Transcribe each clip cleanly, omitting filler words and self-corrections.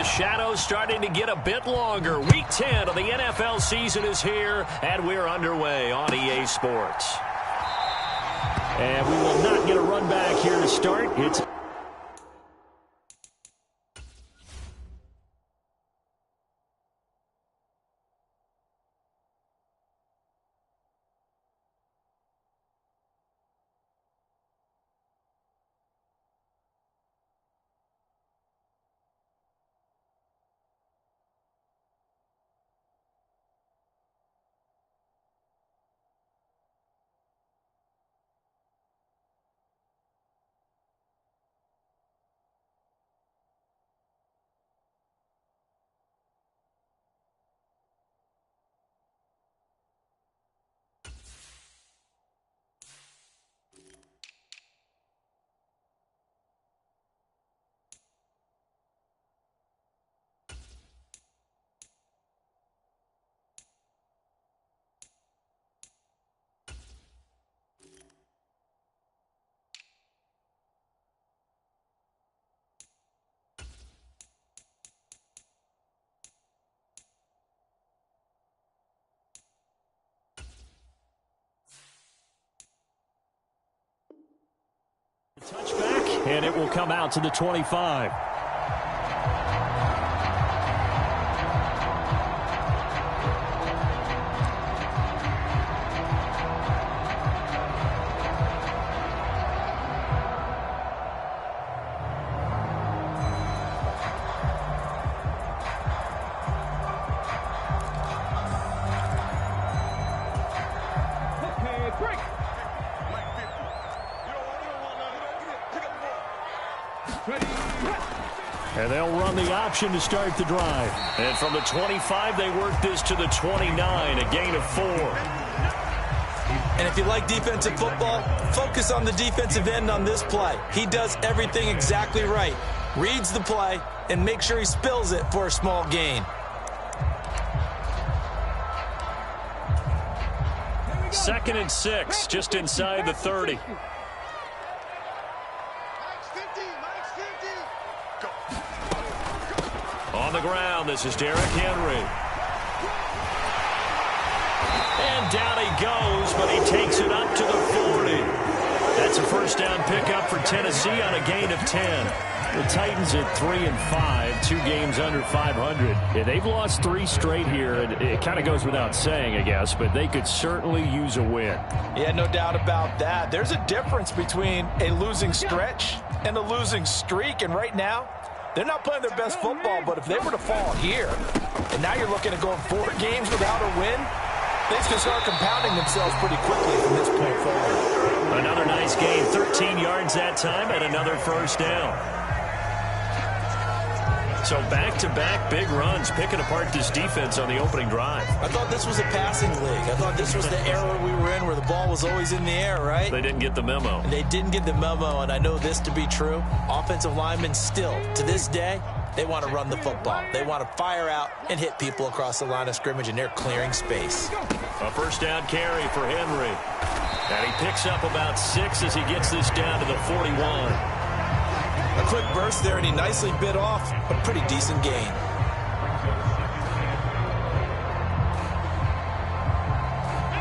the shadows starting to get a bit longer. Week 10 of the NFL season is here, and we're underway on EA Sports. And we will not get a run back here to start. It's touchback, and it will come out to the 25. And they'll run the option to start the drive. And from the 25, they work this to the 29, a gain of 4. And if you like defensive football, focus on the defensive end on this play. He does everything exactly right. Reads the play and makes sure he spills it for a small gain. Second and 6, just inside the 30. On the ground, this is Derrick Henry. And down he goes, but he takes it up to the 40. That's a first down pickup for Tennessee on a gain of 10. The Titans at 3-5, 2 games under 500. Yeah, they've lost 3 straight here, and it kind of goes without saying, I guess, but they could certainly use a win. Yeah, no doubt about that. There's a difference between a losing stretch and a losing streak, and right now, they're not playing their best football, but if they were to fall here, and now you're looking at going 4 games without a win, things can start compounding themselves pretty quickly from this point forward. Another nice gain, 13 yards that time, and another first down. So back-to-back big runs, picking apart this defense on the opening drive. I thought this was a passing league. I thought this was the era we were in where the ball was always in the air, right? They didn't get the memo. And they didn't get the memo, and I know this to be true. Offensive linemen still, to this day, they want to run the football. They want to fire out and hit people across the line of scrimmage, and they're clearing space. A first down carry for Henry. And he picks up about 6 as he gets this down to the 41. A quick burst there, and he nicely bit off a pretty decent gain.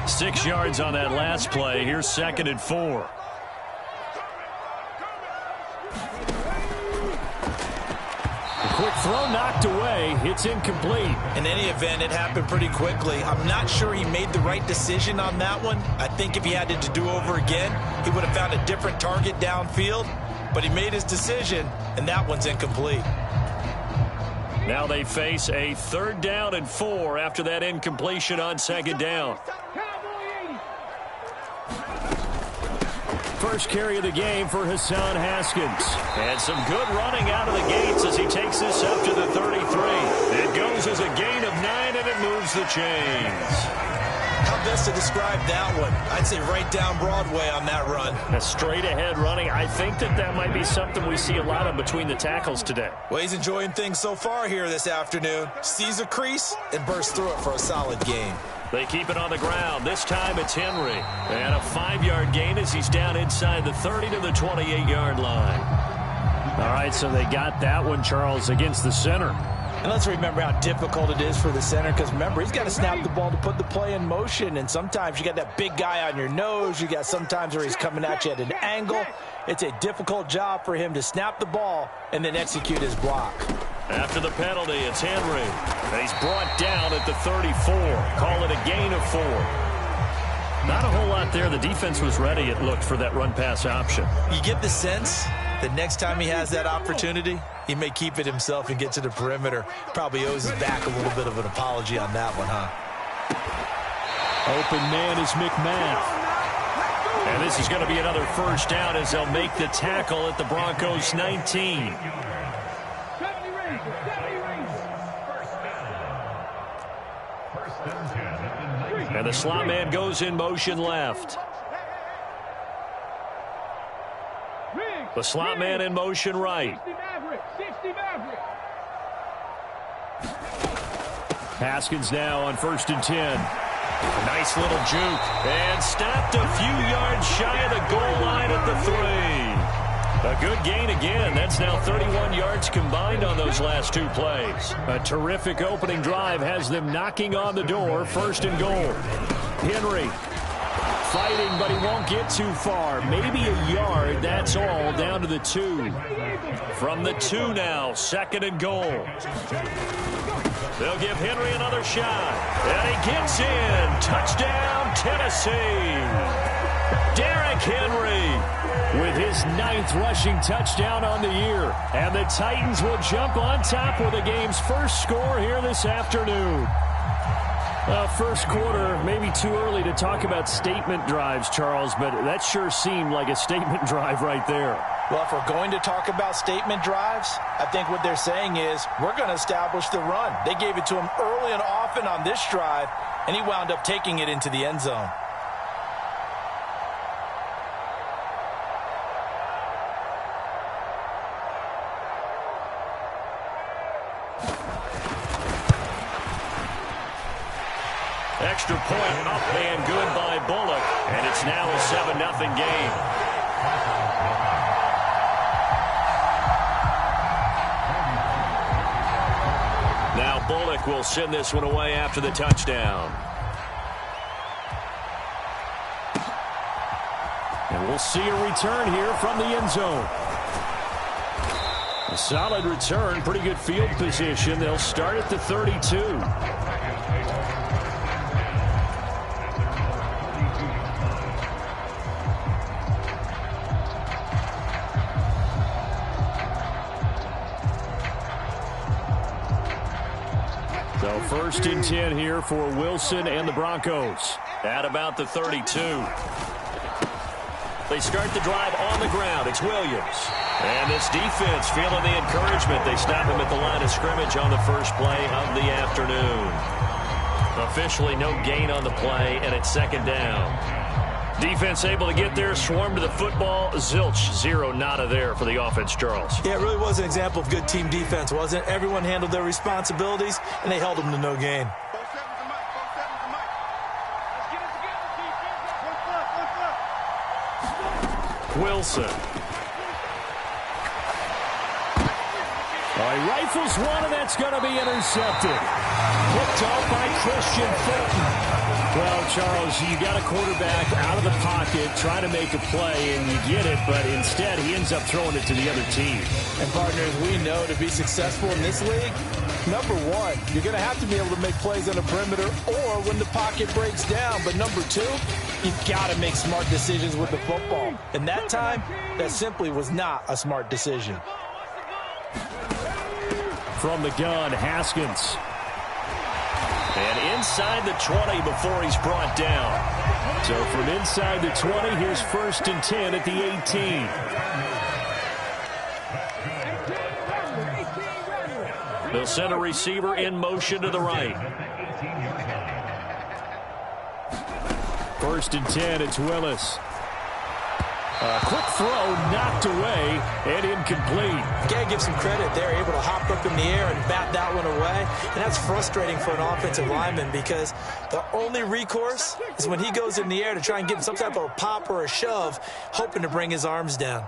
Six yards on that last play. Here's second and 4. A quick throw knocked away. It's incomplete. In any event, it happened pretty quickly. I'm not sure he made the right decision on that one. I think if he had it to do over again, he would have found a different target downfield. But he made his decision, and that one's incomplete. Now they face a 3rd down and 4 after that incompletion on 2nd down. First carry of the game for Hassan Haskins. And some good running out of the gates as he takes this up to the 33. It goes as a gain of 9, and it moves the chains. How best to describe that one? I'd say right down Broadway on that run. A straight-ahead running. I think that might be something we see a lot of between the tackles today. Well, he's enjoying things so far here this afternoon. Sees a crease and bursts through it for a solid gain. They keep it on the ground. This time it's Henry. And a 5-yard gain as he's down inside the 30 to the 28-yard line. All right, so they got that one, Charles, against the center. And let's remember how difficult it is for the center, because remember, he's got to snap the ball to put the play in motion, and sometimes you got that big guy on your nose. You got sometimes where he's coming at you at an angle. It's a difficult job for him to snap the ball and then execute his block. After the penalty, it's Henry. And he's brought down at the 34. Call it a gain of 4. Not a whole lot there. The defense was ready, it looked, for that run-pass option. You get the sense that next time he has that opportunity, he may keep it himself and get to the perimeter. Probably owes his back a little bit of an apology on that one, huh? Open man is McMath. And this is going to be another first down as they'll make the tackle at the Broncos' 19. And the slot man goes in motion left. The slot man in motion right. Haskins now on 1st and 10. Nice little juke. And stopped a few yards shy of the goal line at the 3. A good gain again. That's now 31 yards combined on those last 2 plays. A terrific opening drive has them knocking on the door. 1st and goal. Henry fighting, but he won't get too far. Maybe a yard, that's all, down to the 2. From the 2 now, 2nd and goal. They'll give Henry another shot. And he gets in. Touchdown, Tennessee. Derrick Henry with his 9th rushing touchdown on the year. And the Titans will jump on top with the game's first score here this afternoon. Well, first quarter, maybe too early to talk about statement drives, Charles, but that sure seemed like a statement drive right there. Well, if we're going to talk about statement drives, I think what they're saying is we're going to establish the run. They gave it to him early and often on this drive, and he wound up taking it into the end zone. Extra point up and good by Bullock, and it's now a 7-0 game. Now Bullock will send this one away after the touchdown. And we'll see a return here from the end zone. A solid return, pretty good field position. They'll start at the 32. So 1st and 10 here for Wilson and the Broncos at about the 32. They start the drive on the ground. It's Williams. And this defense feeling the encouragement. They stop him at the line of scrimmage on the first play of the afternoon. Officially no gain on the play, and it's 2nd down. Defense able to get there, swarm to the football. Zilch, 0 nada there for the offense, Charles. Yeah, it really was an example of good team defense, wasn't it? Everyone handled their responsibilities, and they held them to no gain. Wilson. He rifles one, and that's going to be intercepted. Picked off by Christian Fulton. Well, Charles, you got a quarterback out of the pocket trying to make a play, and you get it, but instead he ends up throwing it to the other team. And, partners, we know to be successful in this league, number one, you're going to have to be able to make plays on the perimeter or when the pocket breaks down. But number two, you've got to make smart decisions with the football. And that time, that simply was not a smart decision. From the gun, Haskins. And inside the 20 before he's brought down. So from inside the 20, here's 1st and 10 at the 18. They'll send a receiver in motion to the right. 1st and 10, it's Willis. Quick throw knocked away and incomplete. Got to give some credit. They're able to hop up in the air and bat that one away. And that's frustrating for an offensive lineman because the only recourse is when he goes in the air to try and get some type of a pop or a shove, hoping to bring his arms down.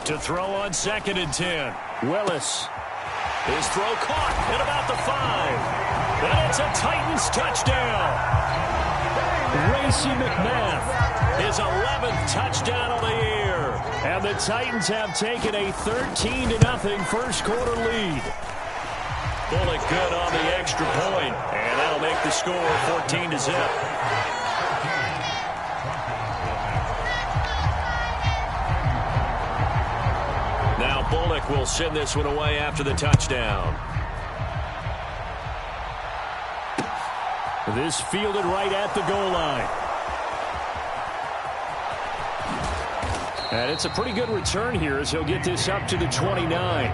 To throw on 2nd and 10. Willis. His throw caught at about the 5. And it's a Titans touchdown. Racey McMath, his 11th touchdown of the year. And the Titans have taken a 13-0 first quarter lead. Bullock good on the extra point, and that'll make the score 14-0. Now Bullock will send this one away after the touchdown. This fielded right at the goal line. And it's a pretty good return here as he'll get this up to the 29.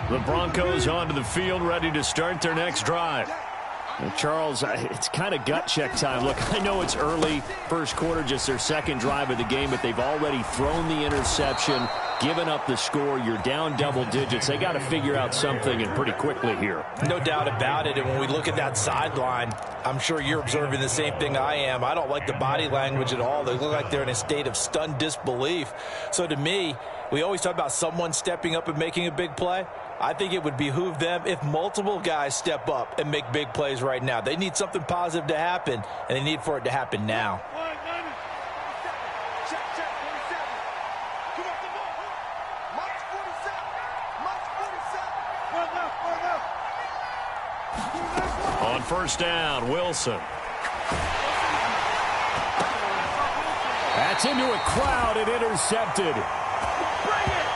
The Broncos onto the field, ready to start their next drive. Now, Charles, it's kind of gut check time. Look, I know it's early, first quarter, just their second drive of the game, but they've already thrown the interception, given up the score. You're down double digits. They got to figure out something, and pretty quickly here. No doubt about it, and when we look at that sideline, I'm sure you're observing the same thing I am. I don't like the body language at all. They look like they're in a state of stunned disbelief. So to me, we always talk about someone stepping up and making a big play. I think it would behoove them if multiple guys step up and make big plays right now. They need something positive to happen, and they need for it to happen now. On first down, Wilson. That's into a crowd and intercepted. Bring it!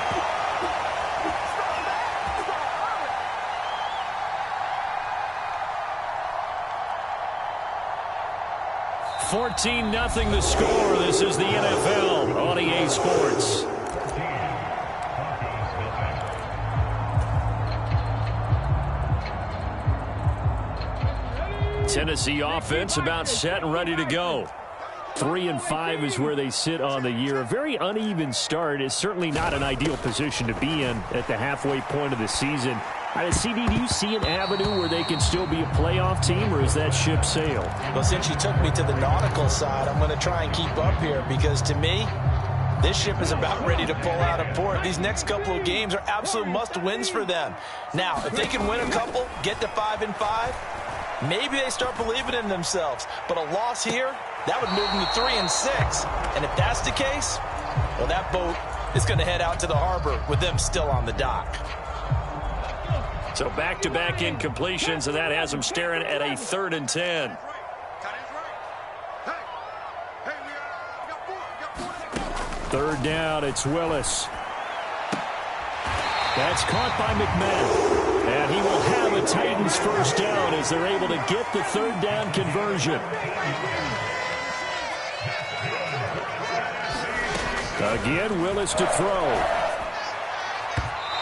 14-0 the score. This is the NFL on EA Sports. Tennessee offense about set and ready to go. 3-5 is where they sit on the year. A very uneven start is certainly not an ideal position to be in at the halfway point of the season. CD, do you see an avenue where they can still be a playoff team, or is that ship sailed? Well, since you took me to the nautical side, I'm going to try and keep up here, because to me, this ship is about ready to pull out of port. These next couple of games are absolute must-wins for them. Now, if they can win a couple, get to 5-5, maybe they start believing in themselves. But a loss here, that would move them to 3-6. And if that's the case, well, that boat is going to head out to the harbor with them still on the dock. So back-to-back incompletions, and that has them staring at a 3rd and 10. Third down, it's Willis. That's caught by McMahon. And he will have a Titans first down as they're able to get the 3rd down conversion. Again, Willis to throw.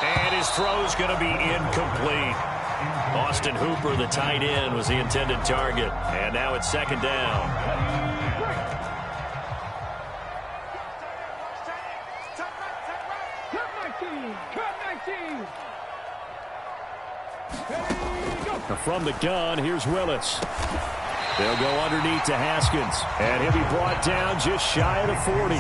And his throw's going to be incomplete. Austin Hooper, the tight end, was the intended target. And now it's 2nd down. From the gun, here's Willis. They'll go underneath to Haskins. And he'll be brought down just shy of the 40.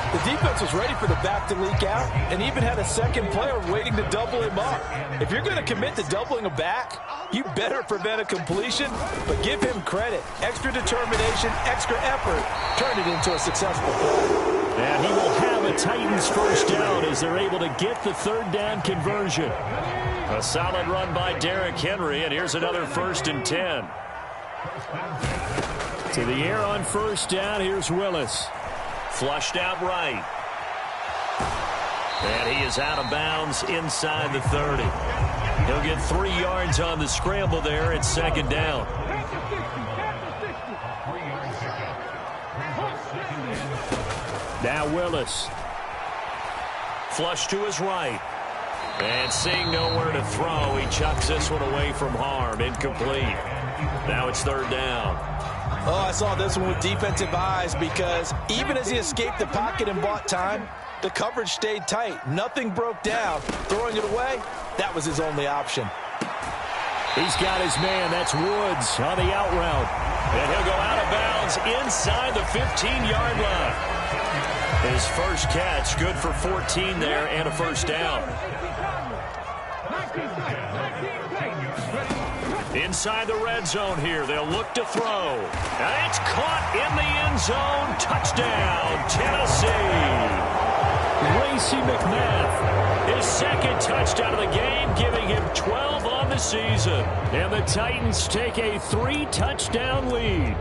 The defense was ready for the back to leak out and even had a second player waiting to double him up. If you're going to commit to doubling a back, you better prevent a completion, but give him credit. Extra determination, extra effort, turn it into a successful play. And he will have a Titans first down as they're able to get the 3rd down conversion. A solid run by Derrick Henry, and here's another 1st and 10. To the air on 1st down, here's Willis. Flushed out right. And he is out of bounds inside the 30. He'll get 3 yards on the scramble there at 2nd down. Now Willis. Flush to his right. And seeing nowhere to throw, he chucks this one away from harm. Incomplete. Now it's 3rd down. Oh, I saw this one with defensive eyes because even as he escaped the pocket and bought time, the coverage stayed tight. Nothing broke down. Throwing it away, that was his only option. He's got his man. That's Woods on the out route. And he'll go out of bounds inside the 15-yard line. His first catch, good for 14 there and a 1st down. Inside the red zone here. They'll look to throw. And it's caught in the end zone. Touchdown, Tennessee. Racey McMath, his 2nd touchdown of the game, giving him 12 on the season. And the Titans take a 3-touchdown lead.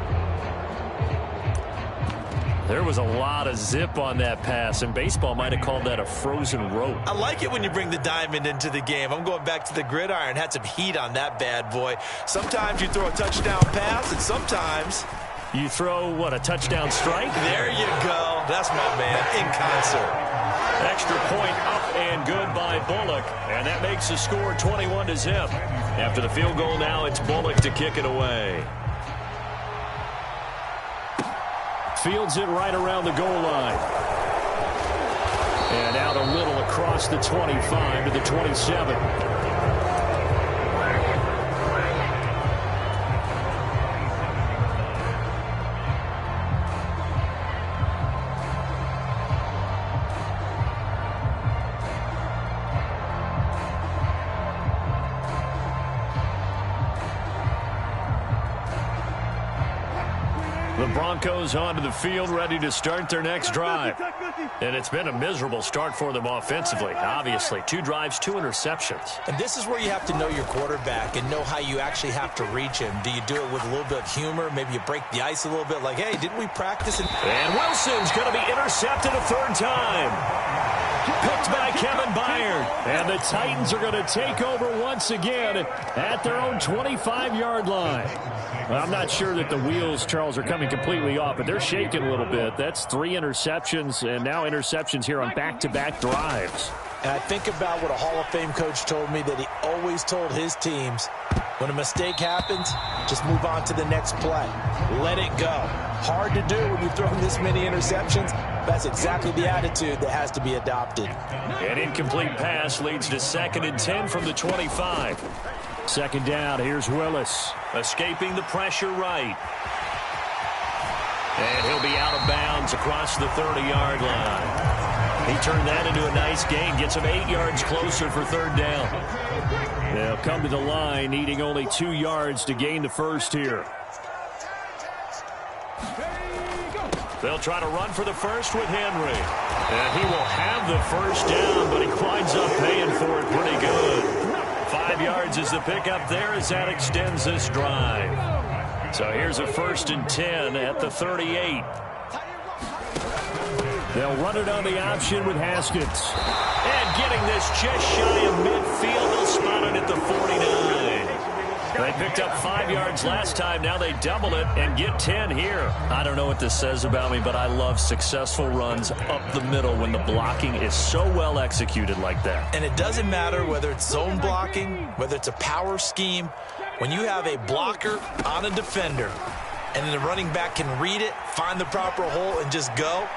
There was a lot of zip on that pass, and baseball might have called that a frozen rope. I like it when you bring the diamond into the game. I'm going back to the gridiron. Had some heat on that bad boy. Sometimes you throw a touchdown pass, and sometimes you throw, what, a touchdown strike? There you go. That's my man, in concert. Extra point up and good by Bullock, and that makes the score 21-0. After the field goal now, it's Bullock to kick it away. Fields it right around the goal line. And out a little across the 25 to the 27. The Broncos onto the field, ready to start their next drive. And it's been a miserable start for them offensively. Obviously, 2 drives, 2 interceptions. And this is where you have to know your quarterback and know how you actually have to reach him. Do you do it with a little bit of humor? Maybe you break the ice a little bit like, hey, didn't we practice? And Wilson's going to be intercepted a 3rd time. Picked by Kevin Byard. And the Titans are going to take over once again at their own 25-yard line. Well, I'm not sure that the wheels, Charles, are coming completely off, but they're shaking a little bit. That's 3 interceptions, and now interceptions here on back-to-back drives. And I think about what a Hall of Fame coach told me, that he always told his teams, when a mistake happens, just move on to the next play. Let it go. Hard to do when you're throwing this many interceptions. That's exactly the attitude that has to be adopted. An incomplete pass leads to 2nd and 10 from the 25. 2nd down, here's Willis. Escaping the pressure right. And he'll be out of bounds across the 30-yard line. He turned that into a nice gain, gets him 8 yards closer for 3rd down. They'll come to the line, needing only 2 yards to gain the 1st here. They'll try to run for the 1st with Henry. And he will have the 1st down, but he winds up paying for it pretty good. 5 yards is the pickup there as that extends this drive. So here's a 1st and 10 at the 38. They'll run it on the option with Haskins. And getting this just shy of midfield, they'll spot it at the 49. They picked up 5 yards last time. Now they double it and get 10 here. I don't know what this says about me, but I love successful runs up the middle when the blocking is so well executed like that. And it doesn't matter whether it's zone blocking, whether it's a power scheme. When you have a blocker on a defender and then the running back can read it, find the proper hole, and just go,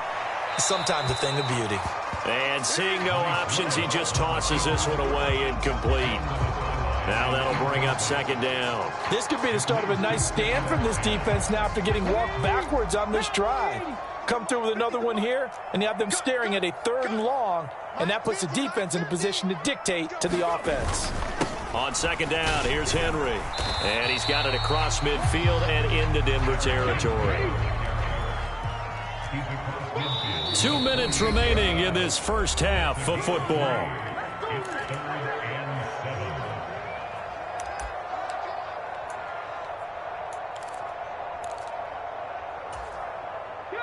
it's sometimes a thing of beauty. And seeing no options, he just tosses this one away, incomplete. Now that'll bring up 2nd down. This could be the start of a nice stand from this defense now after getting walked backwards on this drive. Come through with another one here, and you have them staring at a 3rd and long, and that puts the defense in a position to dictate to the offense. On 2nd down, here's Henry. And he's got it across midfield and into Denver territory. 2 minutes remaining in this first half of football.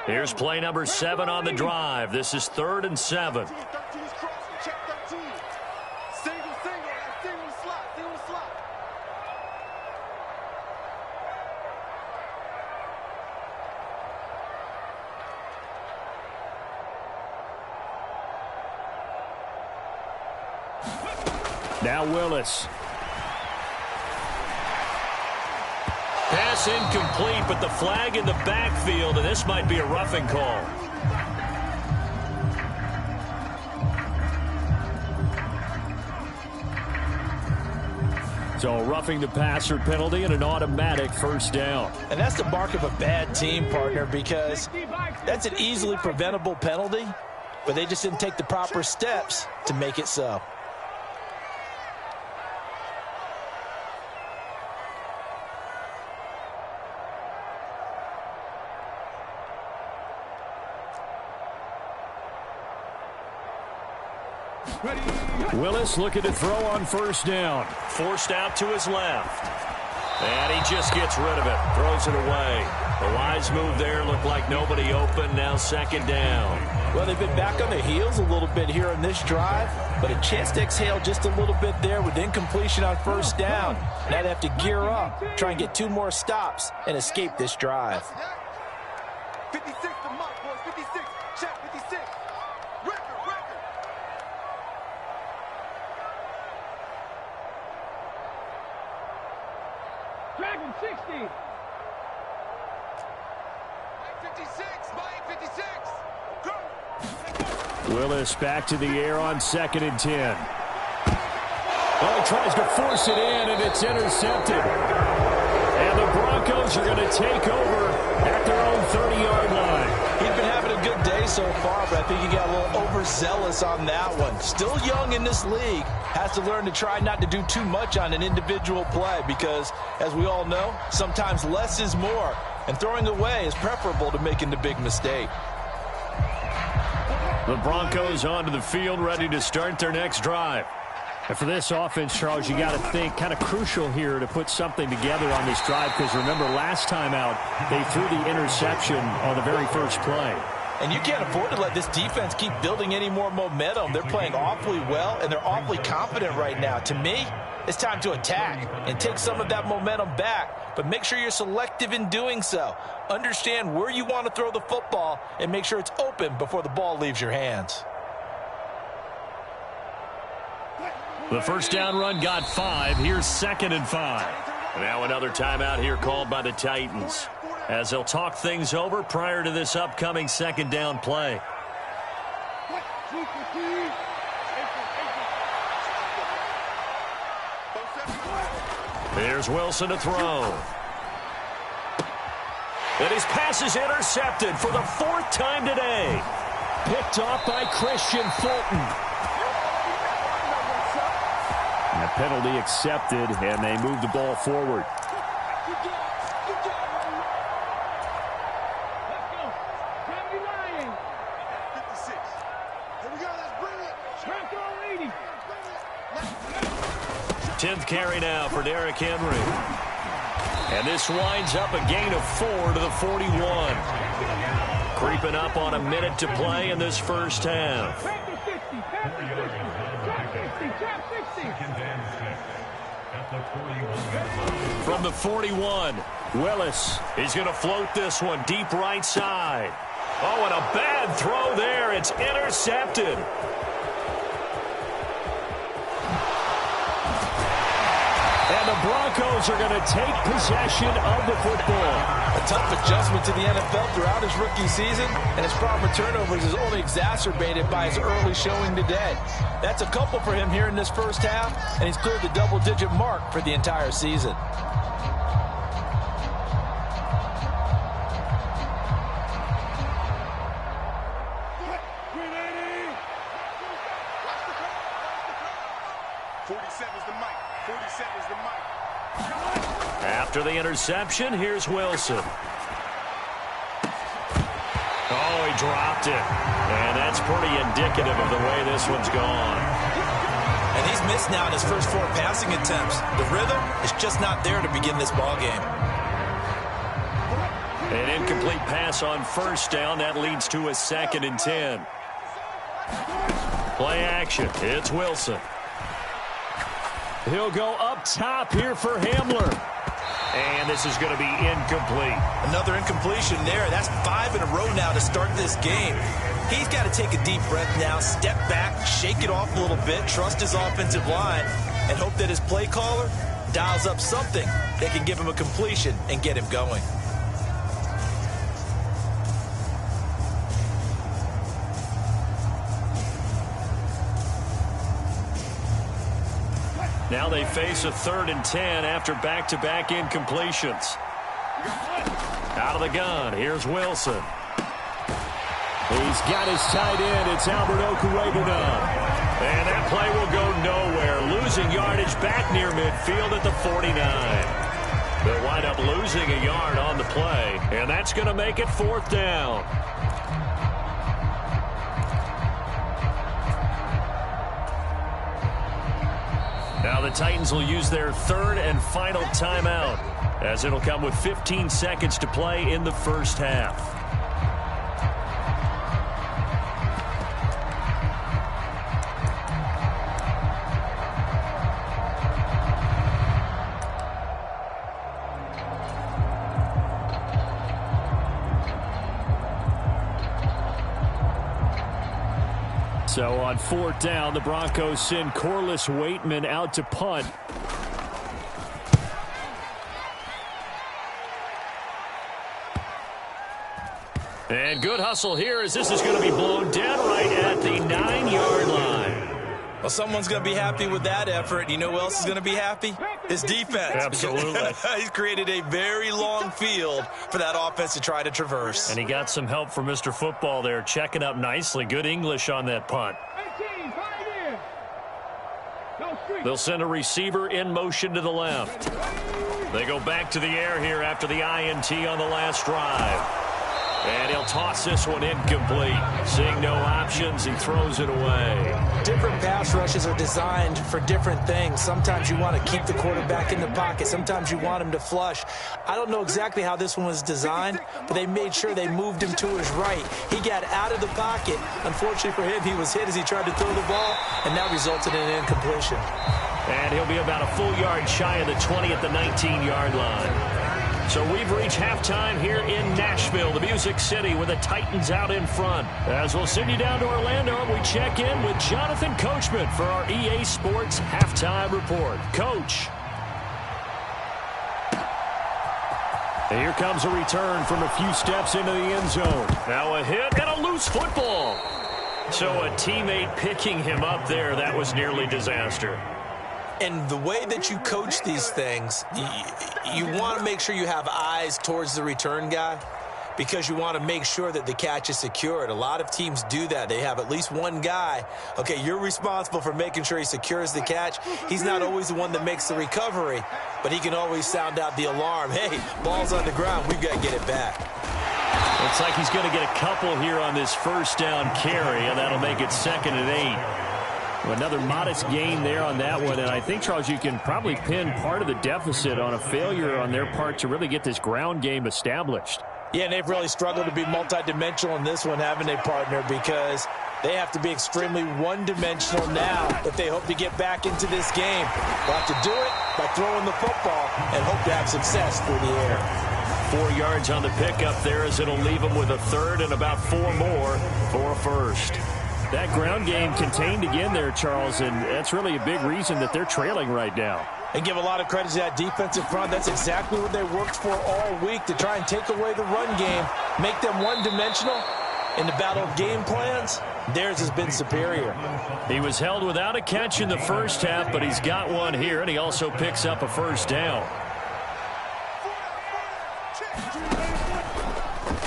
Here's play number 7 on the drive. This is 3rd and 7. Now Willis. Pass incomplete, but the flag in the backfield, and this might be a roughing call. So roughing the passer penalty and an automatic first down. And that's the mark of a bad team, partner, because that's an easily preventable penalty, but they just didn't take the proper steps to make it so. Willis looking to throw on first down. Forced out to his left. And he just gets rid of it. Throws it away. The wise move there. Looked like nobody open. Now 2nd down. Well, they've been back on their heels a little bit here in this drive, but a chance to exhale just a little bit there with incompletion on first down. Now they have to gear up, try and get 2 more stops, and escape this drive. 56 to mark, boys. 56. Check 56. Record. Dragon 60. 56. Mike 56. Go. Willis back to the air on 2nd and 10. Oh, he tries to force it in, and it's intercepted. And the Broncos are going to take over at their own 30-yard line. He's been having a good day so far, but I think he got a little overzealous on that one. Still young in this league. Has to learn to try not to do too much on an individual play because, as we all know, sometimes less is more. And throwing away is preferable to making the big mistake. The Broncos onto the field, ready to start their next drive. And for this offense, Charles, you got to think kind of crucial here to put something together on this drive because remember last time out they threw the interception on the very first play. And you can't afford to let this defense keep building any more momentum. They're playing awfully well, and they're awfully confident right now. To me, it's time to attack and take some of that momentum back, but make sure you're selective in doing so. Understand where you want to throw the football and make sure it's open before the ball leaves your hands. The first down run got 5. Here's 2nd and 5. Now another timeout here called by the Titans as they'll talk things over prior to this upcoming 2nd down play. There's Wilson to throw. And his pass is intercepted for the 4th time today. Picked off by Christian Fulton. And the penalty accepted, and they move the ball forward. Let's go. 56. Here we go. Let's bring it. Bronco 80. 10th carry now for Derrick Henry. And this winds up a gain of 4 to the 41. Creeping up on a minute to play in this first half. From the 41, Willis. He's going to float this one deep right side. Oh, and a bad throw there. It's intercepted. And the Broncos are going to take possession of the football. A tough adjustment to the NFL throughout his rookie season, and his problem with turnovers is only exacerbated by his early showing today. That's a couple for him here in this first half, and he's cleared the double-digit mark for the entire season. After the interception, here's Wilson. Oh, he dropped it. And that's pretty indicative of the way this one's gone. And he's missed now in his first 4 passing attempts. The rhythm is just not there to begin this ball game. An incomplete pass on first down. That leads to a 2nd and 10. Play action. It's Wilson. He'll go up top here for Hamler. And this is going to be incomplete. Another incompletion there. That's 5 in a row now to start this game. He's got to take a deep breath now, step back, shake it off a little bit, trust his offensive line, and hope that his play caller dials up something that can give him a completion and get him going. Now they face a 3rd and 10 after back-to-back incompletions. Out of the gun, here's Wilson. He's got his tight end. It's Albert Okwuegbunam. And that play will go nowhere. Losing yardage back near midfield at the 49. They'll wind up losing a yard on the play, and that's going to make it 4th down. Now the Titans will use their 3rd and final timeout, as it'll come with 15 seconds to play in the first half. So on 4th down, the Broncos send Corliss Waitman out to punt. And good hustle here as this is going to be blown dead right at the 9-yard line. Well, someone's going to be happy with that effort. You know who else is going to be happy? His defense. Absolutely. He's created a very long field for that offense to try to traverse. And he got some help from Mr. Football there, checking up nicely. Good English on that punt. They'll send a receiver in motion to the left. They go back to the air here after the INT on the last drive. And he'll toss this one incomplete. Seeing no options, he throws it away. Different pass rushes are designed for different things. Sometimes you want to keep the quarterback in the pocket. Sometimes you want him to flush. I don't know exactly how this one was designed, but they made sure they moved him to his right. He got out of the pocket. Unfortunately for him, he was hit as he tried to throw the ball, and that resulted in an incompletion. And he'll be about a full yard shy of the 20 at the 19-yard line. So we've reached halftime here in Nashville, the Music City, with the Titans out in front. As we'll send you down to Orlando, we check in with Jonathan Coachman for our EA Sports Halftime Report. Coach. And here comes a return from a few steps into the end zone. Now a hit and a loose football. So a teammate picking him up there, that was nearly disaster. And the way that you coach these things, you want to make sure you have eyes towards the return guy because you want to make sure that the catch is secured. A lot of teams do that. They have at least one guy. Okay, you're responsible for making sure he secures the catch. He's not always the one that makes the recovery, but he can always sound out the alarm. Hey, ball's on the ground. We've got to get it back. Looks like he's going to get a couple here on this first down carry, and that'll make it 2nd and 8. Another modest gain there on that one, and I think, Charles, you can probably pin part of the deficit on a failure on their part to really get this ground game established. Yeah, and they've really struggled to be multidimensional in this one, haven't they, partner, because they have to be extremely one-dimensional now if they hope to get back into this game. They'll have to do it by throwing the football and hope to have success through the air. 4 yards on the pickup there as it'll leave them with a 3rd and about 4 more for a first. That ground game contained again there, Charles, and that's really a big reason that they're trailing right now. And give a lot of credit to that defensive front. That's exactly what they worked for all week, to try and take away the run game, make them one-dimensional. In the battle of game plans, theirs has been superior. He was held without a catch in the first half, but he's got one here, and he also picks up a first down.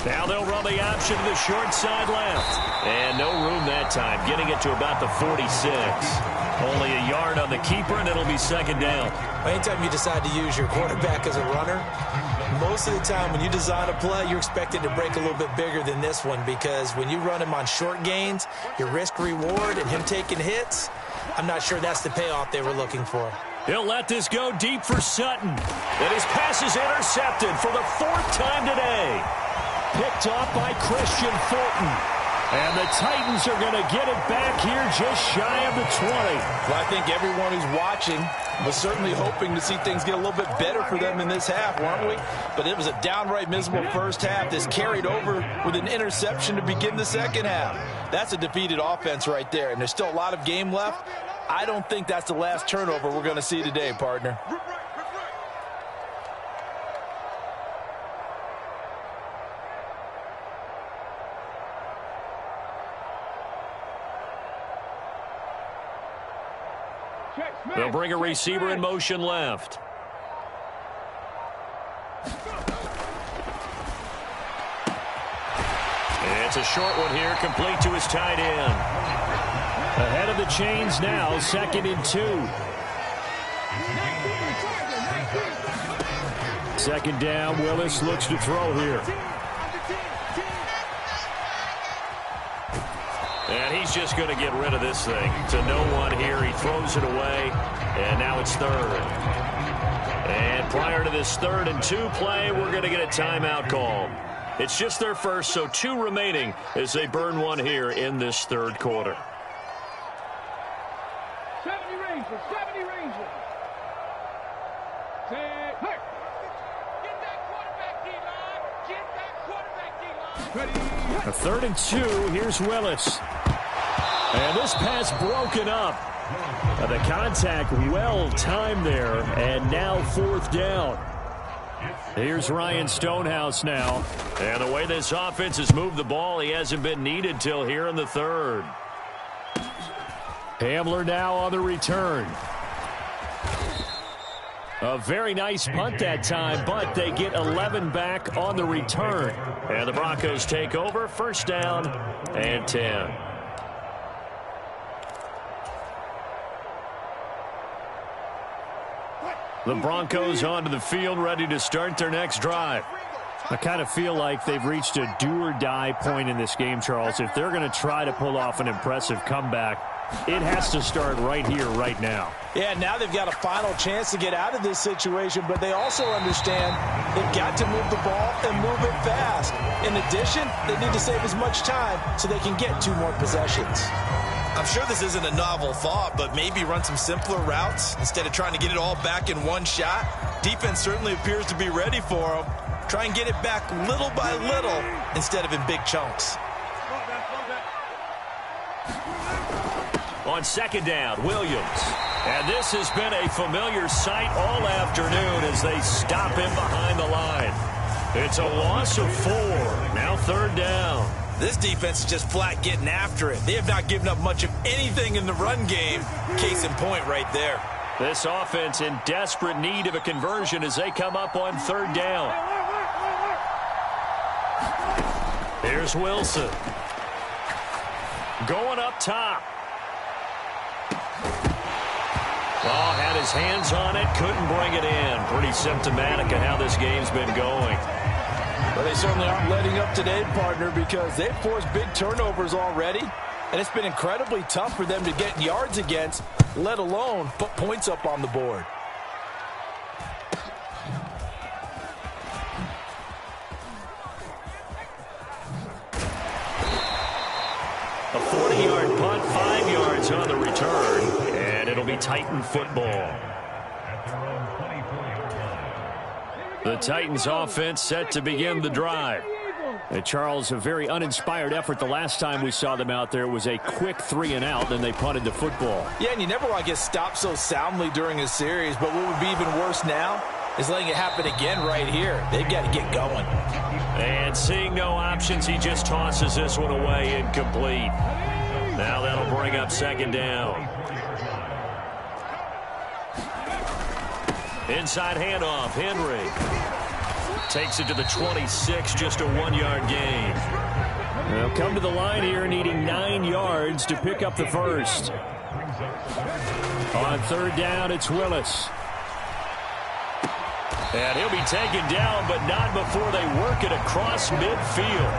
Now they'll run the option to the short side left. And no room that time, getting it to about the 46. Only a yard on the keeper, and it'll be 2nd down. Anytime you decide to use your quarterback as a runner, most of the time when you design a play, you're expected to break a little bit bigger than this one, because when you run him on short gains, your risk-reward and him taking hits, I'm not sure that's the payoff they were looking for. He'll let this go deep for Sutton. And his pass is intercepted for the 4th time today. Picked off by Christian Fulton. And the Titans are going to get it back here just shy of the 20. Well, I think everyone who's watching was certainly hoping to see things get a little bit better for them in this half, weren't we? But it was a downright miserable first half. This carried over with an interception to begin the second half. That's a defeated offense right there, and there's still a lot of game left. I don't think that's the last turnover we're going to see today, partner. They'll bring a receiver in motion left. It's a short one here, complete to his tight end. Ahead of the chains now, 2nd and 2. 2nd down, Willis looks to throw here. And he's just going to get rid of this thing to no one here. He throws it away, and now it's 3rd. And prior to this 3rd and 2 play, we're going to get a timeout call. It's just their first, so 2 remaining as they burn one here in this 3rd quarter. 70 Rangers, 70 Rangers. Hey. Get that quarterback, D-line. Get that quarterback, D-line. A 3rd and 2, here's Willis. And this pass broken up. The contact well timed there, and now 4th down. Here's Ryan Stonehouse now. And the way this offense has moved the ball, he hasn't been needed till here in the 3rd. Hamler now on the return. A very nice punt that time, but they get 11 back on the return. And the Broncos take over, 1st down and 10. The Broncos onto the field, ready to start their next drive. I kind of feel like they've reached a do-or-die point in this game, Charles. If they're going to try to pull off an impressive comeback, it has to start right here, right now. Yeah, now they've got a final chance to get out of this situation, but they also understand they've got to move the ball and move it fast. In addition, they need to save as much time so they can get 2 more possessions. I'm sure this isn't a novel thought, but maybe run some simpler routes instead of trying to get it all back in one shot. Defense certainly appears to be ready for them. Try and get it back little by little instead of in big chunks. On 2nd down, Williams. And this has been a familiar sight all afternoon as they stop him behind the line. It's a loss of 4. Now 3rd down. This defense is just flat getting after it. They have not given up much of anything in the run game. Case in point right there. This offense in desperate need of a conversion as they come up on 3rd down. Here's Wilson. Going up top. Oh, had his hands on it, couldn't bring it in. Pretty symptomatic of how this game's been going. But they certainly aren't letting up today, partner, because they've forced big turnovers already. And it's been incredibly tough for them to get yards against, let alone put points up on the board. A 40-yard punt, 5 yards on the return, and it'll be Titan football. The Titans offense set to begin the drive. And Charles, a very uninspired effort the last time we saw them out there. It was a quick 3 and out, then they punted the football. Yeah, and you never want to get stopped so soundly during a series, but what would be even worse now is letting it happen again right here. They've got to get going. And seeing no options, he just tosses this one away, incomplete. Now that'll bring up 2nd down. Inside handoff, Henry. Takes it to the 26, just a 1-yard gain. They'll come to the line here needing 9 yards to pick up the first. On 3rd down, it's Willis. And he'll be taken down, but not before they work it across midfield.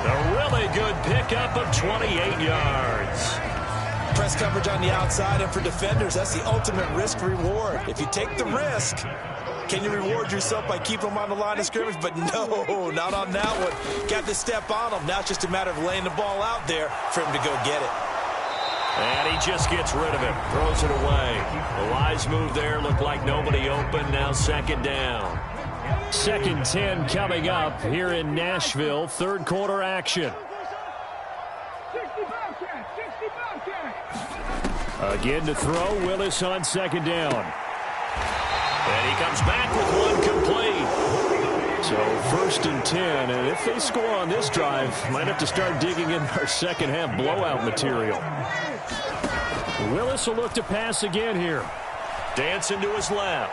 A really good pickup of 28 yards. Press coverage on the outside, and for defenders, that's the ultimate risk-reward. If you take the risk, can you reward yourself by keeping them on the line of scrimmage? But no, not on that one. Got to step on them. Now it's just a matter of laying the ball out there for him to go get it. And he just gets rid of it, throws it away. The wise move there, looked like nobody open. Now second down. 2nd and 10 coming up here in Nashville. Third quarter action. 65 catch, 65 catch. Again to throw, Willis on second down. And he comes back with one complete. So 1st and 10, and if they score on this drive, might have to start digging in our second half blowout material. Willis will look to pass again here. Dancing to his left.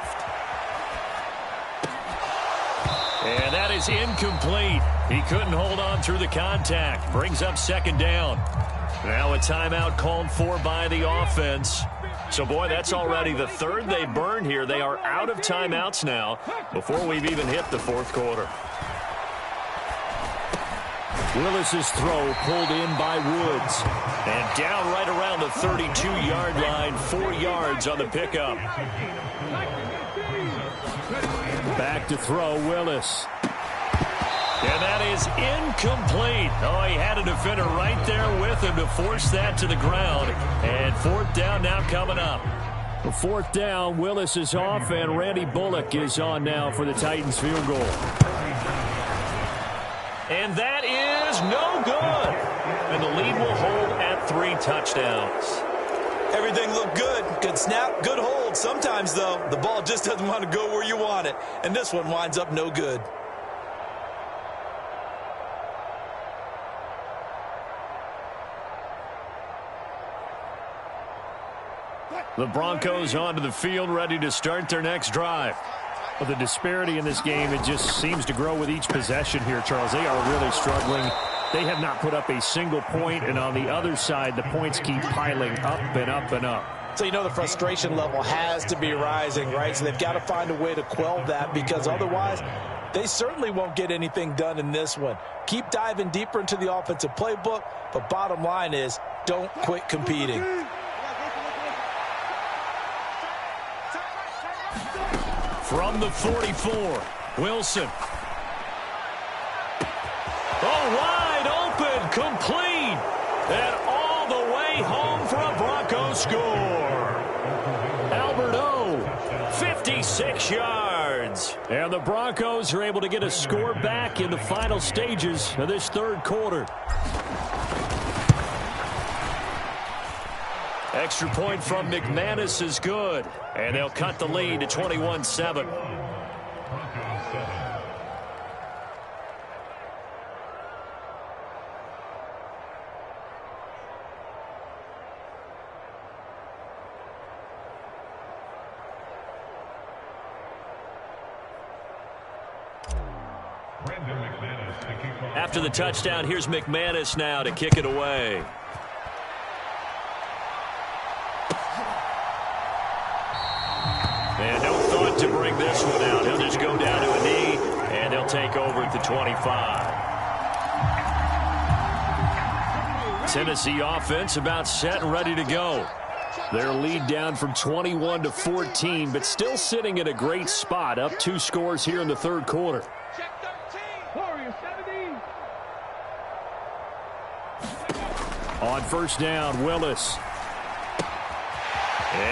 And that is incomplete. He couldn't hold on through the contact. Brings up second down. Now a timeout called for by the offense. So, boy, that's already the third they burned here. They are out of timeouts now before we've even hit the fourth quarter. Willis's throw pulled in by Woods. And down right around the 32-yard line, 4 yards on the pickup. Back to throw, Willis. And that is incomplete. Oh, he had a defender right there with him to force that to the ground. And 4th down now coming up. 4th down, Willis is off, and Randy Bullock is on now for the Titans field goal. And that is no good. And the lead will hold at 3 touchdowns. Everything looked good. Good snap, good hold. Sometimes, though, the ball just doesn't want to go where you want it. And this one winds up no good. The Broncos onto the field, ready to start their next drive. Well, the disparity in this game, it just seems to grow with each possession here, Charles. They are really struggling. They have not put up a single point, and on the other side, the points keep piling up and up and up. So you know the frustration level has to be rising, right? So they've got to find a way to quell that, because otherwise they certainly won't get anything done in this one. Keep diving deeper into the offensive playbook, but bottom line is don't quit competing. From the 44, Wilson. Oh, wide open, complete, and all the way home for a Broncos score. Albert O, 56 yards. And the Broncos are able to get a score back in the final stages of this third quarter. Extra point from McManus is good, and they'll cut the lead to 21-7. After the touchdown, here's McManus now to kick it away. And no thought to bring this one out. He'll just go down to a knee, and they'll take over at the 25. Tennessee offense about set and ready to go. Their lead down from 21 to 14, but still sitting in a great spot, up 2 scores here in the third quarter. On first down, Willis.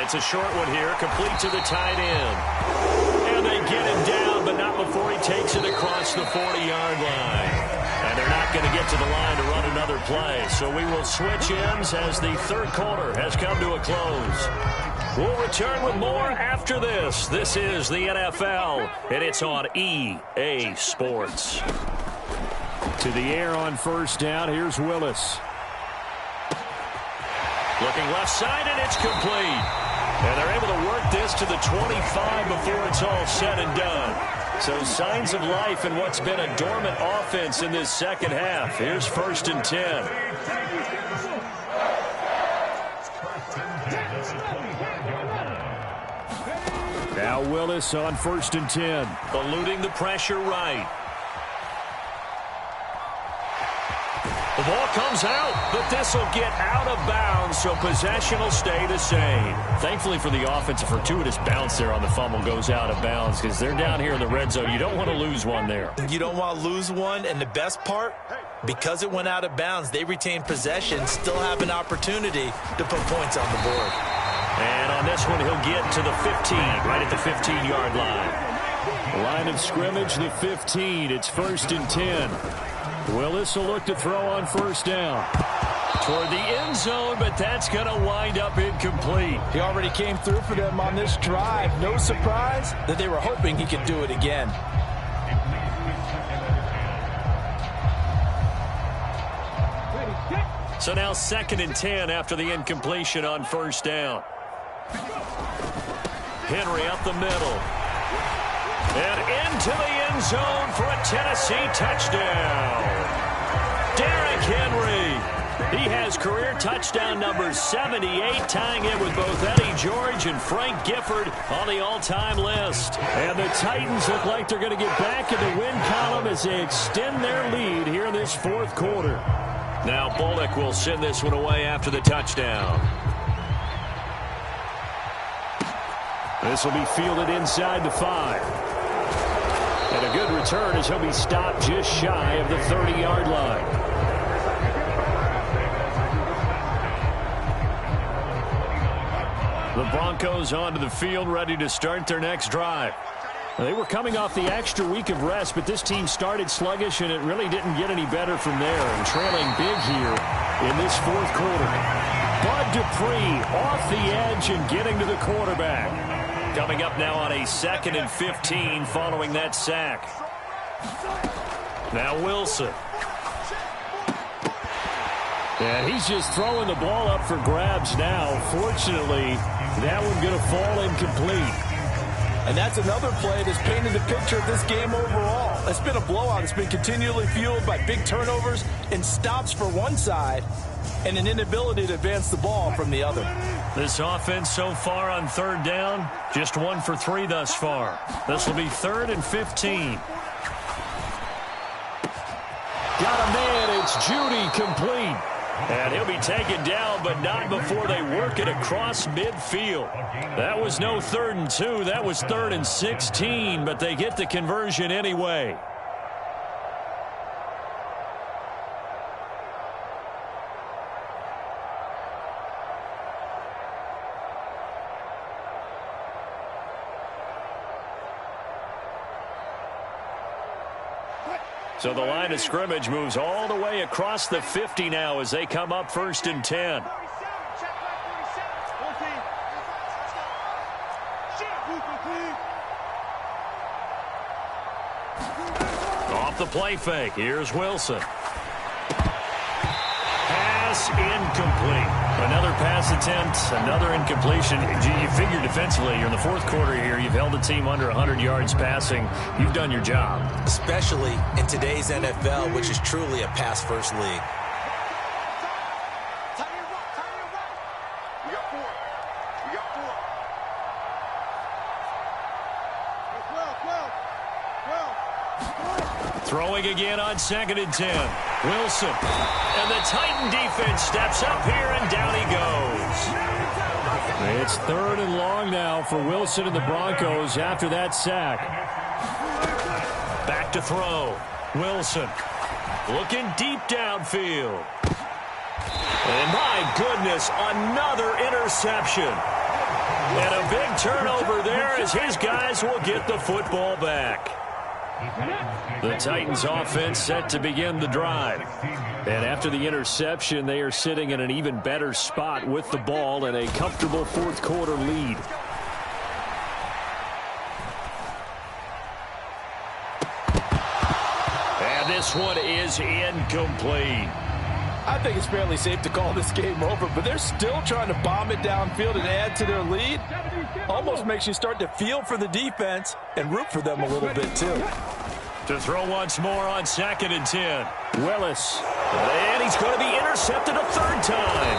It's a short one here, complete to the tight end. And they get him down, but not before he takes it across the 40-yard line. And they're not going to get to the line to run another play. So we will switch ends as the third quarter has come to a close. We'll return with more after this. This is the NFL, and it's on EA Sports. To the air on first down, here's Willis. Looking left side, and it's complete. And they're able to work this to the 25 before it's all said and done. So signs of life in what's been a dormant offense in this second half. Here's 1st and 10. Now Willis on 1st and 10. Eluding the pressure right. The ball comes out, but this will get out of bounds, so possession will stay the same. Thankfully for the offense, a fortuitous bounce there on the fumble goes out of bounds because they're down here in the red zone. You don't want to lose one there. You don't want to lose one, and the best part, because it went out of bounds, they retain possession, still have an opportunity to put points on the board. And on this one, he'll get to the 15, right at the 15-yard line. Line of scrimmage, the 15. It's 1st and 10. Willis will look to throw on 1st down. Toward the end zone, but that's going to wind up incomplete. He already came through for them on this drive. No surprise that they were hoping he could do it again. So now 2nd and 10 after the incompletion on 1st down. Henry up the middle. And into the end zone for a Tennessee touchdown. Derrick Henry. He has career touchdown number 78, tying it with both Eddie George and Frank Gifford on the all-time list. And the Titans look like they're going to get back in the win column as they extend their lead here in this 4th quarter. Now Bullock will send this one away after the touchdown. This will be fielded inside the 5. And a good return as he'll be stopped just shy of the 30-yard line. The Broncos onto the field, ready to start their next drive. They were coming off the extra week of rest, but this team started sluggish, and it really didn't get any better from there. And trailing big here in this 4th quarter. Bud Dupree off the edge and getting to the quarterback. Coming up now on a 2nd and 15 following that sack. Now Wilson. And he's just throwing the ball up for grabs now. Fortunately, that one going to fall incomplete. And that's another play that's painted the picture of this game overall. It's been a blowout. It's been continually fueled by big turnovers and stops for one side and an inability to advance the ball from the other. This offense so far on 3rd down, just 1 for 3 thus far. This will be 3rd and 15. Got a man, it's Judy, complete. And he'll be taken down, but not before they work it across midfield. That was no 3rd and 2, that was 3rd and 16, but they get the conversion anyway. So the line of scrimmage moves all the way across the 50 now as they come up 1st and 10. Off the play fake. Here's Wilson. Pass incomplete. Another pass attempt, another incompletion. You figure defensively, you're in the 4th quarter here. You've held a team under 100 yards passing. You've done your job. Especially in today's NFL, which is truly a pass-first league. We got 4. We got 4. 12. Throwing again on 2nd and 10. Wilson. And the Titan defense steps up here, and down he goes. It's 3rd and long now for Wilson and the Broncos after that sack. Back to throw. Wilson looking deep downfield. And my goodness, another interception. And a big turnover there as his guys will get the football back. The Titans offense set to begin the drive. And after the interception, they are sitting in an even better spot with the ball and a comfortable 4th quarter lead. And this one is incomplete. I think it's fairly safe to call this game over, but they're still trying to bomb it downfield and add to their lead. Almost makes you start to feel for the defense and root for them a little bit, too. To throw once more on 2nd and 10. Willis. And he's going to be intercepted a 3rd time.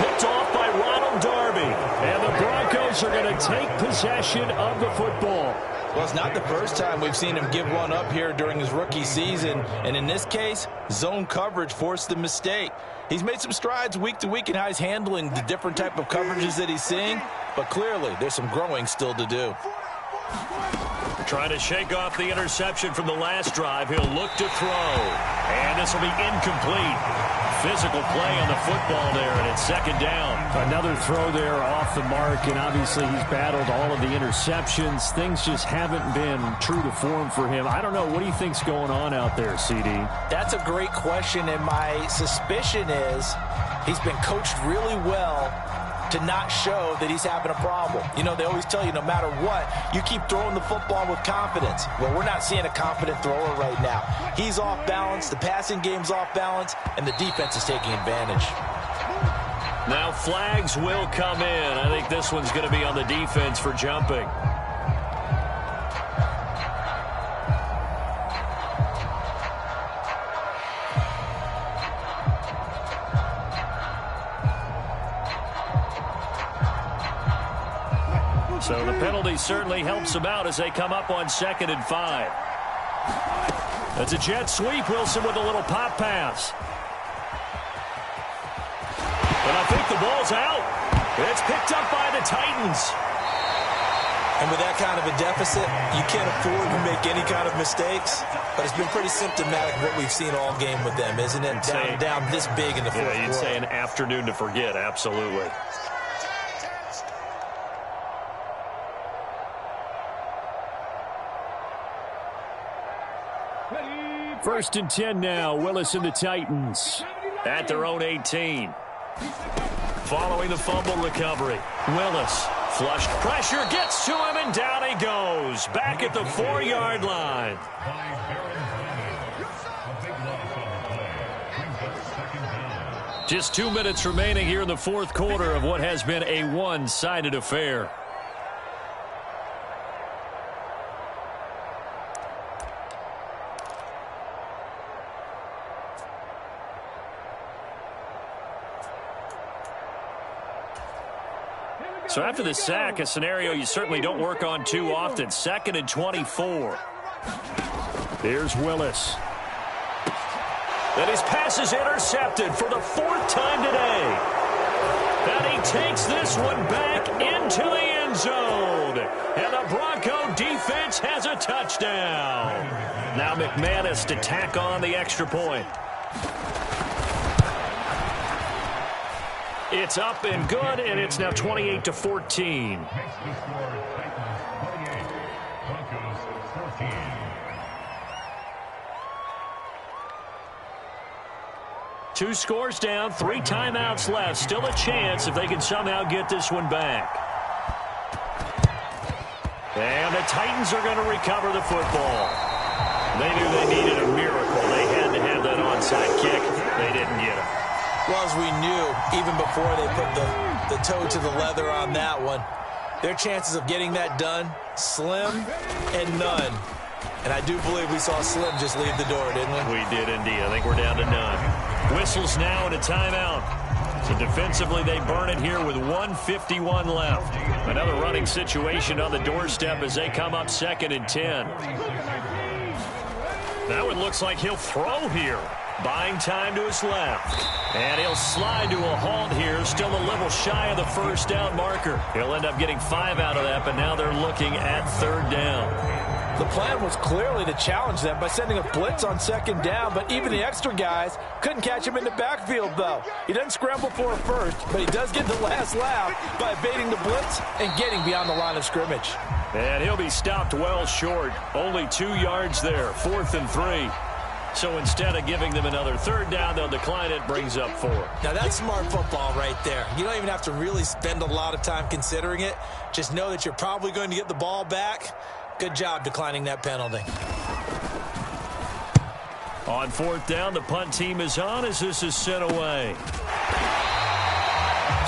Picked off by Ronald Darby. And the Broncos are going to take possession of the football. Well, it's not the first time we've seen him give one up here during his rookie season. And in this case, zone coverage forced the mistake. He's made some strides week to week in how he's handling the different type of coverages that he's seeing. But clearly, there's some growing still to do. Trying to shake off the interception from the last drive. He'll look to throw. And this will be incomplete. Physical play on the football there, and it's second down. Another throw there off the mark, and obviously he's battled all of the interceptions. Things just haven't been true to form for him. I don't know. What do you think's going on out there, CD? That's a great question, and my suspicion is he's been coached really well to not show that he's having a problem. You know, they always tell you no matter what, you keep throwing the football with confidence. Well, we're not seeing a confident thrower right now. He's off balance, the passing game's off balance, and the defense is taking advantage. Now flags will come in. I think this one's going to be on the defense for jumping. So the penalty certainly helps them out as they come up on 2nd and 5. That's a jet sweep. Wilson with a little pop pass. But I think the ball's out. It's picked up by the Titans. And with that kind of a deficit, you can't afford to make any kind of mistakes. But it's been pretty symptomatic of what we've seen all game with them, isn't it? Down this big in the fourth quarter. You'd say an afternoon to forget, absolutely. First and 10 now. Willis and the Titans at their own 18. Following the fumble recovery, Willis flushed pressure, gets to him, and down he goes. Back at the 4-yard line. Just 2 minutes remaining here in the fourth quarter of what has been a one-sided affair. So after the sack, a scenario you certainly don't work on too often. 2nd and 24. Here's Willis. And his pass is intercepted for the 4th time today. And he takes this one back into the end zone. And the Bronco defense has a touchdown. Now McManus to tack on the extra point. It's up and good, and it's now 28-14. Two scores down, 3 timeouts left. Still a chance if they can somehow get this one back. And the Titans are going to recover the football. They knew they needed a miracle. They had to have that onside kick. They didn't get it. Well, as we knew, even before they put the toe to the leather on that one, their chances of getting that done, slim and none. And I do believe we saw Slim just leave the door, didn't we? We did indeed. I think we're down to none. Whistles now and a timeout. So defensively, they burn it here with 1:51 left. Another running situation on the doorstep as they come up 2nd and 10. Now it looks like he'll throw here. Buying time to his left. And he'll slide to a halt here. Still a little shy of the first down marker. He'll end up getting 5 out of that, but now they're looking at 3rd down. The plan was clearly to challenge them by sending a blitz on 2nd down, but even the extra guys couldn't catch him in the backfield, though. He doesn't scramble for a first, but he does get the last laugh by evading the blitz and getting beyond the line of scrimmage. And he'll be stopped well short. Only 2 yards there, 4th and 3. So instead of giving them another 3rd down, they'll decline it, brings up 4. Now that's smart football right there. You don't even have to really spend a lot of time considering it. Just know that you're probably going to get the ball back. Good job declining that penalty. On 4th down, the punt team is on as this is sent away.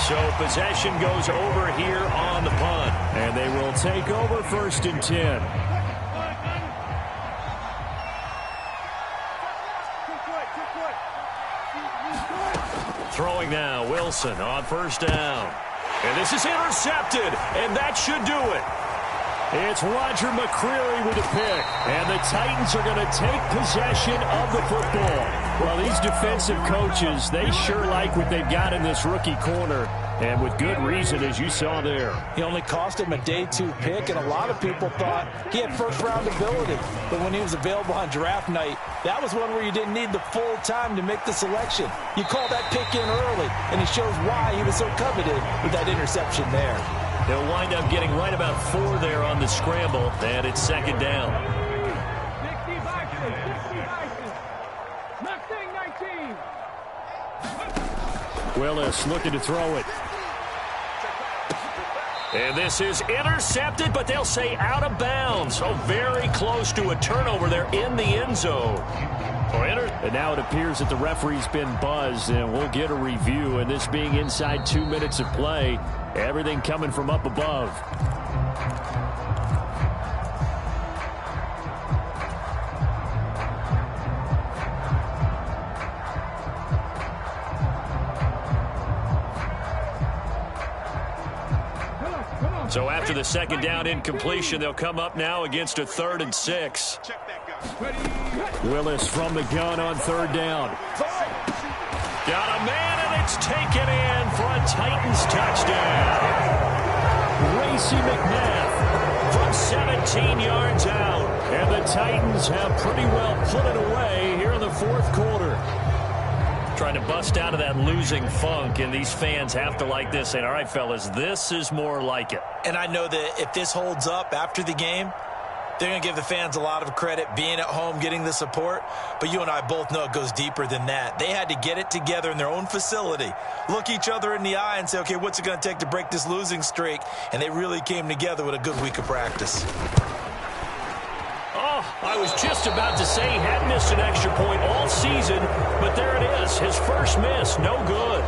So possession goes over here on the punt. And they will take over 1st and 10. Throwing now, Wilson on 1st down. And this is intercepted, and that should do it. It's Roger McCreary with a pick. And the Titans are going to take possession of the football. Well, these defensive coaches, they sure like what they've got in this rookie corner. And with good reason, as you saw there. He only cost him a day 2 pick, and a lot of people thought he had first-round ability. But when he was available on draft night, that was one where you didn't need the full time to make the selection. You call that pick in early, and it shows why he was so coveted with that interception there. They'll wind up getting right about 4 there on the scramble, and it's second down. 60 boxes, 60 boxes. Mustang 19. Willis looking to throw it. And this is intercepted, but they'll say out of bounds. So very close to a turnover there in the end zone. And now it appears that the referee's been buzzed, and we'll get a review. And this being inside 2 minutes of play, everything coming from up above. So after the second down incompletion, they'll come up now against a 3rd and 6. Willis from the gun on 3rd down. Got a man, and it's taken in for a Titans touchdown. Racy McNabb From 17 yards out. And the Titans have pretty well put it away here in the 4th quarter. Trying to bust out of that losing funk, and these fans have to like this, saying, all right, fellas, this is more like it. And I know that if this holds up after the game, they're going to give the fans a lot of credit being at home, getting the support. But you and I both know it goes deeper than that. They had to get it together in their own facility, look each other in the eye and say, okay, what's it going to take to break this losing streak? And they really came together with a good week of practice. Oh, I was just about to say he had missed an extra point all season, but there it is. His first miss, no good.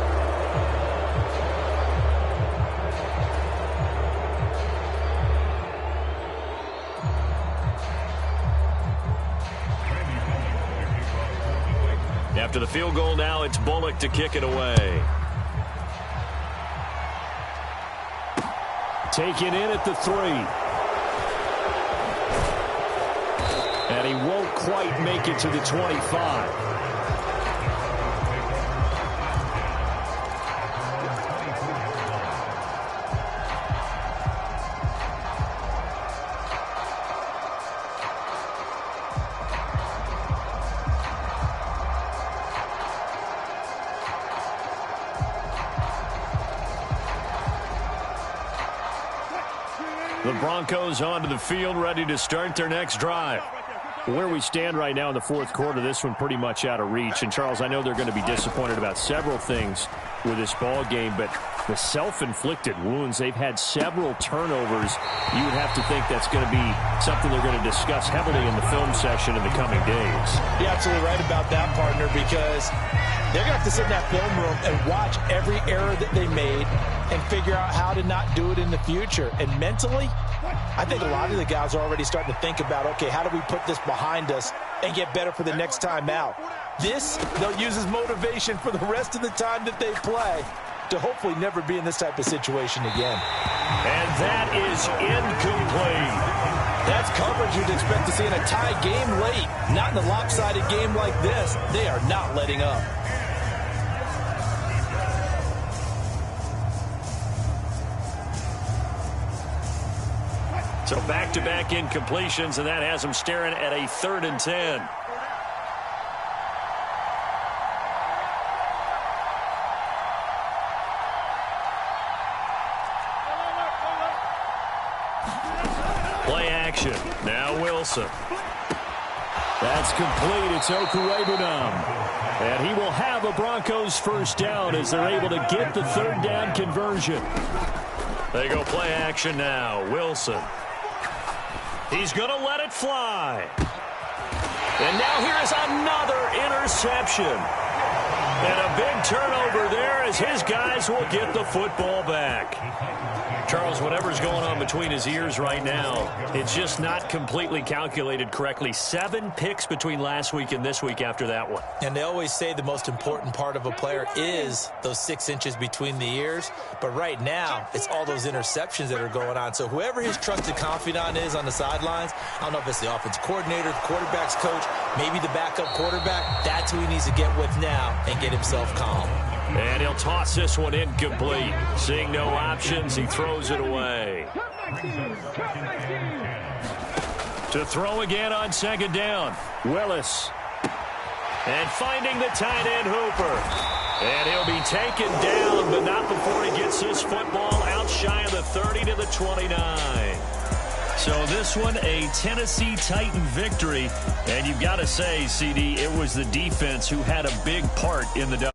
After the field goal now, it's Bullock to kick it away. Taken in at the 3. And he won't quite make it to the 25. The Broncos onto the field, ready to start their next drive. Where we stand right now in the 4th quarter, this one pretty much out of reach. And, Charles, I know they're going to be disappointed about several things with this ball game, but the self-inflicted wounds, they've had several turnovers. You would have to think that's going to be something they're going to discuss heavily in the film session in the coming days. You're absolutely right about that, partner, because they're going to have to sit in that film room and watch every error that they made and figure out how to not do it in the future. And mentally, I think a lot of the guys are already starting to think about, okay, how do we put this behind us and get better for the next time out? This, they'll use as motivation for the rest of the time that they play to hopefully never be in this type of situation again. And that is incomplete. That's coverage you'd expect to see in a tie game late. Not in a lopsided game like this. They are not letting up. So back-to-back incompletions, and that has them staring at a 3rd and 10. Play action. Now Wilson. That's complete. It's Okurebunam. And he will have a Broncos first down as they're able to get the 3rd down conversion. They go play action now. Wilson. He's going to let it fly. And now here is another interception. And a big turnover there as his guys will get the football back. Charles, whatever's going on between his ears right now, it's just not completely calculated correctly. 7 picks between last week and this week after that one. And they always say the most important part of a player is those 6 inches between the ears. But right now, it's all those interceptions that are going on. So whoever his trusted confidant is on the sidelines, I don't know if it's the offense coordinator, the quarterback's coach, maybe the backup quarterback, that's who he needs to get with now and get himself calm. And he'll toss this one incomplete. Seeing no options, he throws it away. To throw again on second down, Willis. And finding the tight end Hooper. And he'll be taken down, but not before he gets this football out shy of the 30 to the 29. So this one, a Tennessee Titan victory. And you've got to say, CD, it was the defense who had a big part in the